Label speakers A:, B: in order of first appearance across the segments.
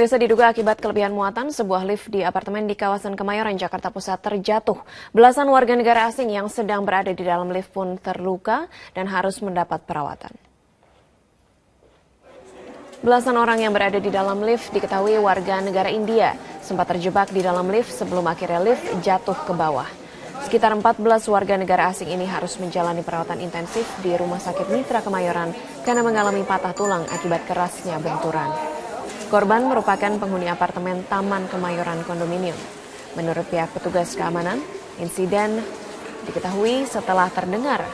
A: Pemirsa, diduga akibat kelebihan muatan, sebuah lift di apartemen di kawasan Kemayoran, Jakarta Pusat terjatuh. Belasan warga negara asing yang sedang berada di dalam lift pun terluka dan harus mendapat perawatan. Belasan orang yang berada di dalam lift diketahui warga negara India sempat terjebak di dalam lift sebelum akhirnya lift jatuh ke bawah. Sekitar 14 warga negara asing ini harus menjalani perawatan intensif di Rumah Sakit Mitra Kemayoran karena mengalami patah tulang akibat kerasnya benturan. Korban merupakan penghuni apartemen Taman Kemayoran Kondominium. Menurut pihak petugas keamanan, insiden diketahui setelah terdengar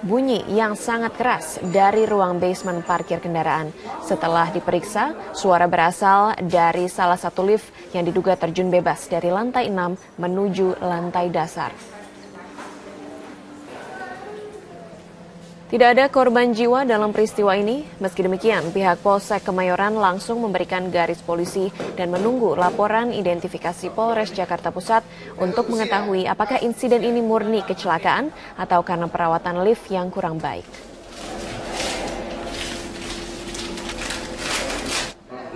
A: bunyi yang sangat keras dari ruang basement parkir kendaraan. Setelah diperiksa, suara berasal dari salah satu lift yang diduga terjun bebas dari lantai 6 menuju lantai dasar. Tidak ada korban jiwa dalam peristiwa ini. Meski demikian, pihak Polsek Kemayoran langsung memberikan garis polisi dan menunggu laporan identifikasi Polres Jakarta Pusat untuk mengetahui apakah insiden ini murni kecelakaan atau karena perawatan lift yang kurang baik.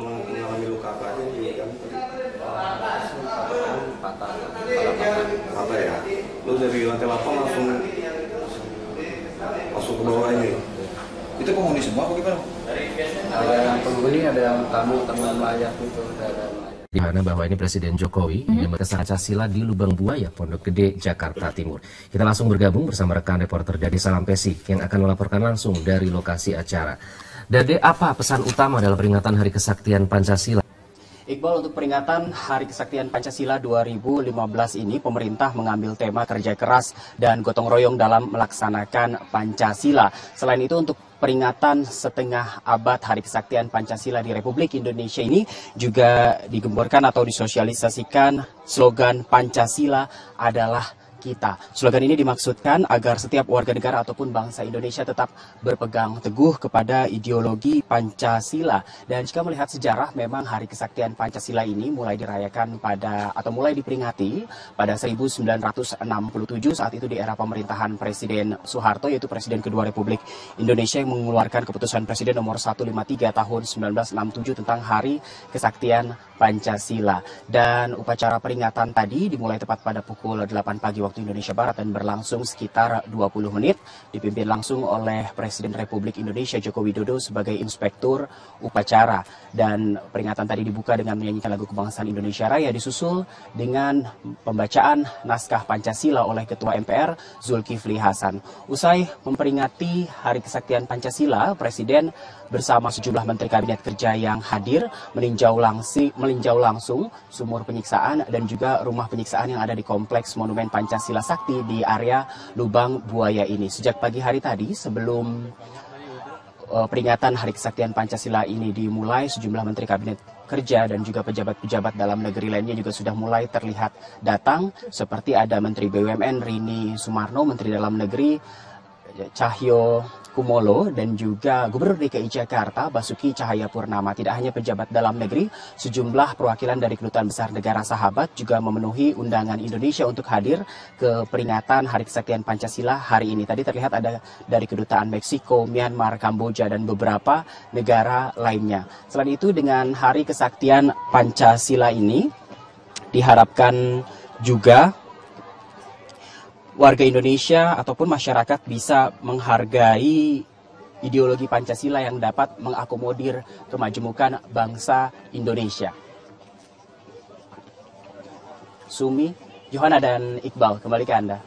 B: Mengalami luka apa aja ini kan? Patah ya. Lu dari lantai 8 langsung ke bawah ini.
C: Itu penghuni semua apa gimana?
B: Ada yang penghuni, ada yang tamu layak itu.
D: Di mana bahwa ini Presiden Jokowi yang Pancasila di Lubang Buaya, Pondok Gede, Jakarta Timur. Kita langsung bergabung bersama rekan reporter Dade Salampesi yang akan melaporkan langsung dari lokasi acara. Dade, apa pesan utama dalam peringatan Hari Kesaktian Pancasila?
E: Iqbal, untuk peringatan Hari Kesaktian Pancasila 2015 ini, pemerintah mengambil tema kerja keras dan gotong royong dalam melaksanakan Pancasila. Selain itu, untuk peringatan setengah abad Hari Kesaktian Pancasila di Republik Indonesia ini juga digemborkan atau disosialisasikan slogan Pancasila adalah kita. Slogan ini dimaksudkan agar setiap warga negara ataupun bangsa Indonesia tetap berpegang teguh kepada ideologi Pancasila. Dan jika melihat sejarah, memang Hari Kesaktian Pancasila ini mulai dirayakan mulai diperingati pada 1967, saat itu di era pemerintahan Presiden Soeharto, yaitu Presiden kedua Republik Indonesia, yang mengeluarkan keputusan Presiden nomor 153 tahun 1967 tentang Hari Kesaktian Pancasila. Dan upacara peringatan tadi dimulai tepat pada pukul 8 pagi waktu Indonesia Barat dan berlangsung sekitar 20 menit, dipimpin langsung oleh Presiden Republik Indonesia Joko Widodo sebagai inspektur upacara. Dan peringatan tadi dibuka dengan menyanyikan lagu kebangsaan Indonesia Raya, disusul dengan pembacaan naskah Pancasila oleh Ketua MPR Zulkifli Hasan. Usai memperingati Hari Kesaktian Pancasila, Presiden bersama sejumlah Menteri Kabinet Kerja yang hadir meninjau langsung sumur penyiksaan dan juga rumah penyiksaan yang ada di Kompleks Monumen Pancasila Sakti di area Lubang Buaya ini. Sejak pagi hari tadi, sebelum peringatan Hari Kesaktian Pancasila ini dimulai, sejumlah Menteri Kabinet Kerja dan juga pejabat-pejabat dalam negeri lainnya juga sudah mulai terlihat datang, seperti ada Menteri BUMN Rini Sumarno, Menteri Dalam Negeri Cahyo Kumolo, dan juga Gubernur DKI Jakarta Basuki Cahayapurnama. Tidak hanya pejabat dalam negeri, sejumlah perwakilan dari Kedutaan Besar Negara Sahabat juga memenuhi undangan Indonesia untuk hadir ke peringatan Hari Kesaktian Pancasila hari ini. Tadi terlihat ada dari Kedutaan Meksiko, Myanmar, Kamboja, dan beberapa negara lainnya. Selain itu, dengan Hari Kesaktian Pancasila ini diharapkan juga warga Indonesia ataupun masyarakat bisa menghargai ideologi Pancasila yang dapat mengakomodir kemajemukan bangsa Indonesia. Sumi, Johanna, dan Iqbal, kembali ke Anda.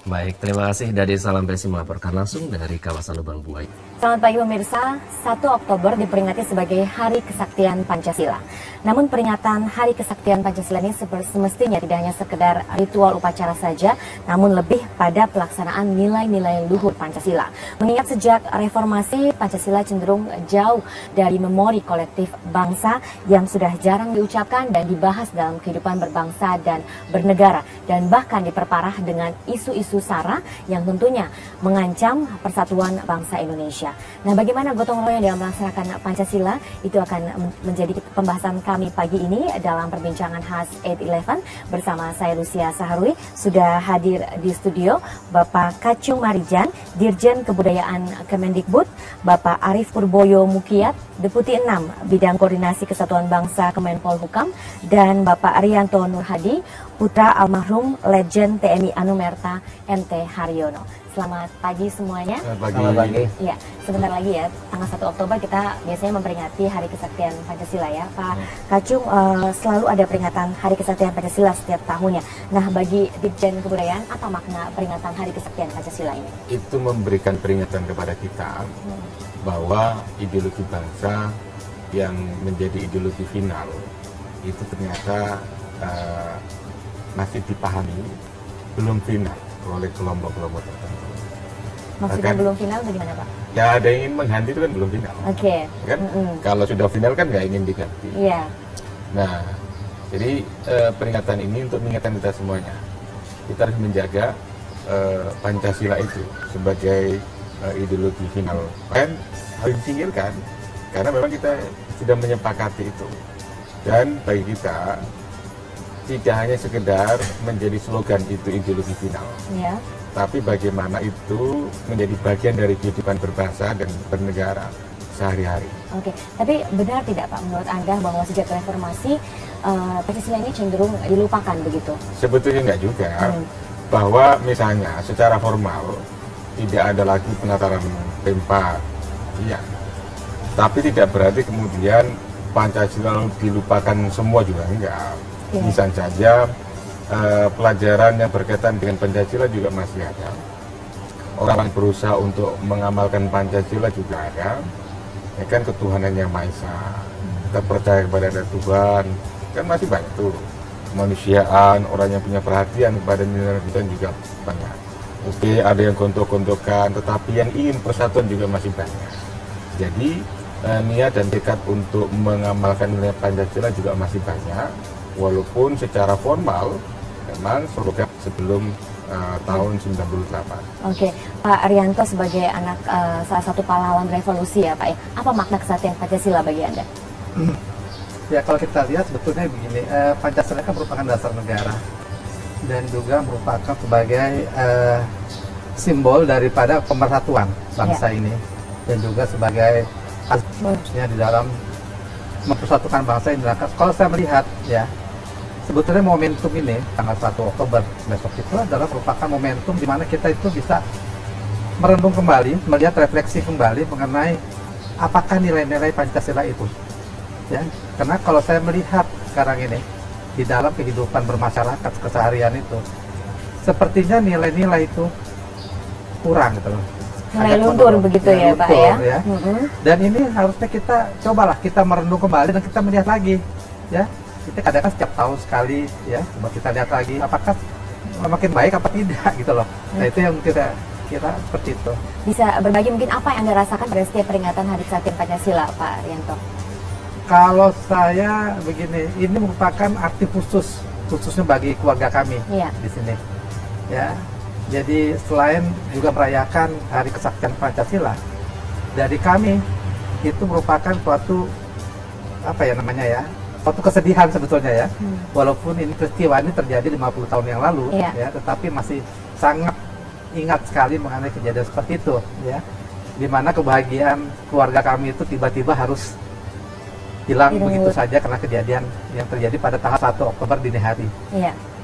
D: Baik, terima kasih Dade Salampesi melaporkan langsung dari kawasan Lubang Buaya.
F: Selamat pagi pemirsa, 1 Oktober diperingati sebagai Hari Kesaktian Pancasila. Namun peringatan Hari Kesaktian Pancasila ini semestinya tidak hanya sekedar ritual upacara saja, namun lebih pada pelaksanaan nilai-nilai luhur Pancasila. Mengingat sejak reformasi, Pancasila cenderung jauh dari memori kolektif bangsa yang sudah jarang diucapkan dan dibahas dalam kehidupan berbangsa dan bernegara, dan bahkan diperparah dengan isu-isu SARA yang tentunya mengancam persatuan bangsa Indonesia. Indonesia. Nah, bagaimana gotong royong dalam melaksanakan Pancasila itu akan menjadi pembahasan kami pagi ini dalam perbincangan khas 8-11 bersama saya Lucia Saharwi. Sudah hadir di studio Bapak Kacung Marijan, Dirjen Kebudayaan Kemendikbud, Bapak Arief Purboyo Mukiat, Deputi 6 Bidang Koordinasi Kesatuan Bangsa Kemenpolhukam, dan Bapak Arianto Nurhadi, putra almarhum Legend TNI Anumerta MT Haryono. Selamat pagi semuanya.
C: Selamat pagi.
F: Ya, sebentar lagi ya, tanggal 1 Oktober kita biasanya memperingati Hari Kesaktian Pancasila ya, Pak Kacung. Selalu ada peringatan Hari Kesaktian Pancasila setiap tahunnya. Nah, bagi Ditjen Kebudayaan, apa makna peringatan Hari Kesaktian Pancasila ini?
G: Itu memberikan peringatan kepada kita bahwa ideologi bangsa yang menjadi ideologi final itu ternyata masih dipahami belum final oleh kelompok-kelompok tertentu.
F: Maksudnya belum final bagaimana, Pak?
G: Ya, ada yang ingin mengganti itu kan belum final.
F: Oke.
G: Kan? Kalau sudah final kan nggak ingin diganti.
F: Iya.
G: Nah, jadi peringatan ini untuk mengingatkan kita semuanya. Kita harus menjaga Pancasila itu sebagai ideologi final. Kan harus disingkirkan karena memang kita sudah menyepakati itu. Dan bagi kita tidak hanya sekedar menjadi slogan itu ideologi final,
F: Ya.
G: tapi bagaimana itu menjadi bagian dari kehidupan berbangsa dan bernegara sehari-hari.
F: Oke, tapi benar tidak Pak menurut Anda bahwa sejak reformasi Pancasila ini cenderung dilupakan begitu?
G: Sebetulnya enggak juga, bahwa misalnya secara formal tidak ada lagi penataran P4, iya. Tapi tidak berarti kemudian Pancasila dilupakan semua juga enggak. Bisa saja pelajaran yang berkaitan dengan Pancasila juga masih ada. Orang yang berusaha untuk mengamalkan Pancasila juga ada. Ya kan, ketuhanan yang Maha Esa. Kita percaya kepada ada Tuhan. Kan masih banyak tuh. Kemanusiaan, orang yang punya perhatian kepada nilai kita juga banyak. Oke, ada yang gontok-gontokan, tetapi yang ingin persatuan juga masih banyak. Jadi niat dan tekad untuk mengamalkan nilai Pancasila juga masih banyak. Walaupun secara formal memang slogan sebelum tahun 98.
F: Oke, Pak Arianto sebagai anak salah satu pahlawan revolusi ya Pak ya, apa makna kesaktian Pancasila bagi Anda?
H: Ya, kalau kita lihat sebetulnya begini, Pancasila kan merupakan dasar negara dan juga merupakan sebagai simbol daripada pemersatuan bangsa ini, dan juga sebagai asasnya di dalam mempersatukan bangsa ini. Kalau saya melihat ya, sebetulnya momentum ini tanggal 1 Oktober besok itu adalah merupakan momentum di mana kita itu bisa merenung kembali, melihat refleksi kembali mengenai apakah nilai-nilai Pancasila itu. Ya, karena kalau saya melihat sekarang ini di dalam kehidupan bermasyarakat keseharian itu, sepertinya nilai-nilai itu kurang gitu loh.
F: Nilai luntur begitu ya Pak ya.
H: Dan ini harusnya kita cobalah kita merenung kembali dan kita melihat lagi ya. Kita kadang-kadang setiap tahun sekali ya, coba kita lihat lagi apakah makin baik apa tidak gitu loh. Nah, itu yang kita kira seperti itu. Bisa
F: berbagi mungkin apa yang Anda rasakan pada setiap peringatan Hari Kesaktian Pancasila, Pak Arianto?
H: Kalau saya begini, ini merupakan arti khususnya bagi keluarga kami di sini. Ya, jadi selain juga merayakan Hari Kesaktian Pancasila, dari kami itu merupakan suatu apa ya namanya ya, suatu kesedihan sebetulnya ya. Walaupun ini peristiwa ini terjadi 50 tahun yang lalu ya, tetapi masih sangat ingat sekali mengenai kejadian seperti itu ya. Di mana kebahagiaan keluarga kami itu tiba-tiba harus hilang begitu saja karena kejadian yang terjadi pada tanggal 1 Oktober dini hari.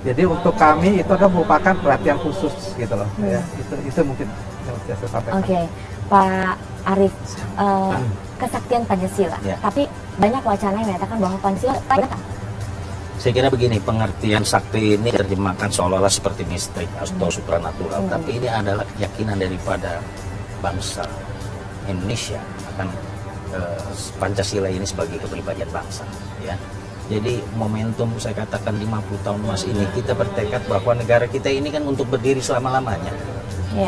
H: Jadi untuk kami itu adalah merupakan perhatian khusus gitu loh. Ya, itu mungkin yang bisa saya sampaikan.
F: Oke, Pak Arief, kesaktian Pancasila. Tapi banyak wacana yang mengatakan bahwa Pancasila benar.
I: Saya kira begini, pengertian sakti ini terjemahkan seolah-olah seperti mistik atau supranatural, tapi ini adalah keyakinan daripada bangsa Indonesia akan Pancasila ini sebagai kepribadian bangsa ya. Jadi momentum saya katakan 50 tahun Mas ini kita bertekad bahwa negara kita ini kan untuk berdiri selama-lamanya.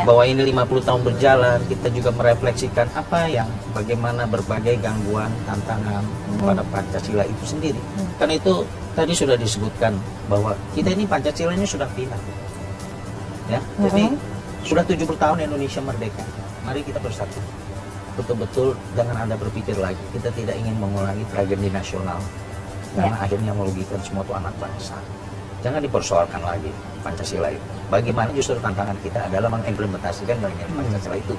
I: Bahwa ini 50 tahun berjalan, kita juga merefleksikan bagaimana berbagai gangguan, tantangan pada Pancasila itu sendiri. Karena itu tadi sudah disebutkan bahwa kita ini Pancasila-nya sudah final. Ya. Jadi sudah 70 tahun Indonesia merdeka. Mari kita bersatu. betul-betul dengan Anda berpikir lagi, kita tidak ingin mengulangi tragedi nasional karena akhirnya merugikan semua tuh anak bangsa. Jangan dipersoalkan lagi Pancasila itu. Bagaimana justru tantangan kita adalah mengimplementasikan nilai-nilai Pancasila itu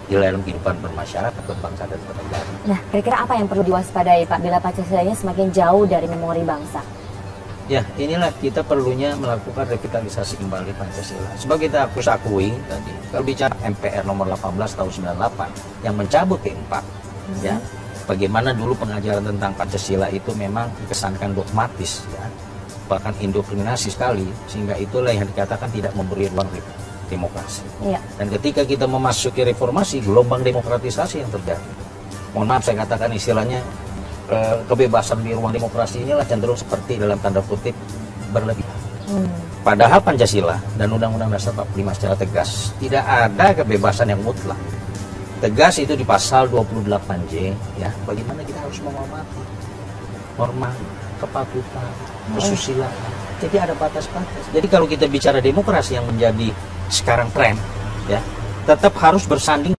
I: di dalam kehidupan bermasyarakat, berbangsa dan bernegara.
F: Nah, kira-kira apa yang perlu diwaspadai Pak bila Pancasila ini semakin jauh dari memori bangsa?
I: Ya, inilah kita perlunya melakukan revitalisasi kembali Pancasila. Sebagai kita akui tadi, kalau bicara MPR nomor 18 tahun 98 yang mencabut P4, ya, bagaimana dulu pengajaran tentang Pancasila itu memang dikesankan dogmatis, ya, bahkan indoktrinasi sekali, sehingga itulah yang dikatakan tidak memberi ruang demokrasi. Dan ketika kita memasuki reformasi, gelombang demokratisasi yang terjadi. Mohon maaf saya katakan istilahnya, kebebasan di ruang demokrasi inilah cenderung seperti dalam tanda kutip berlebihan. Padahal Pancasila dan Undang-Undang Dasar 45 secara tegas tidak ada kebebasan yang mutlak. Tegas itu di pasal 28J, ya, bagaimana kita harus menghormati norma, kepatuhan, kesusilaan. Jadi ada batas-batas. Jadi kalau kita bicara demokrasi yang menjadi sekarang tren, ya, tetap harus bersanding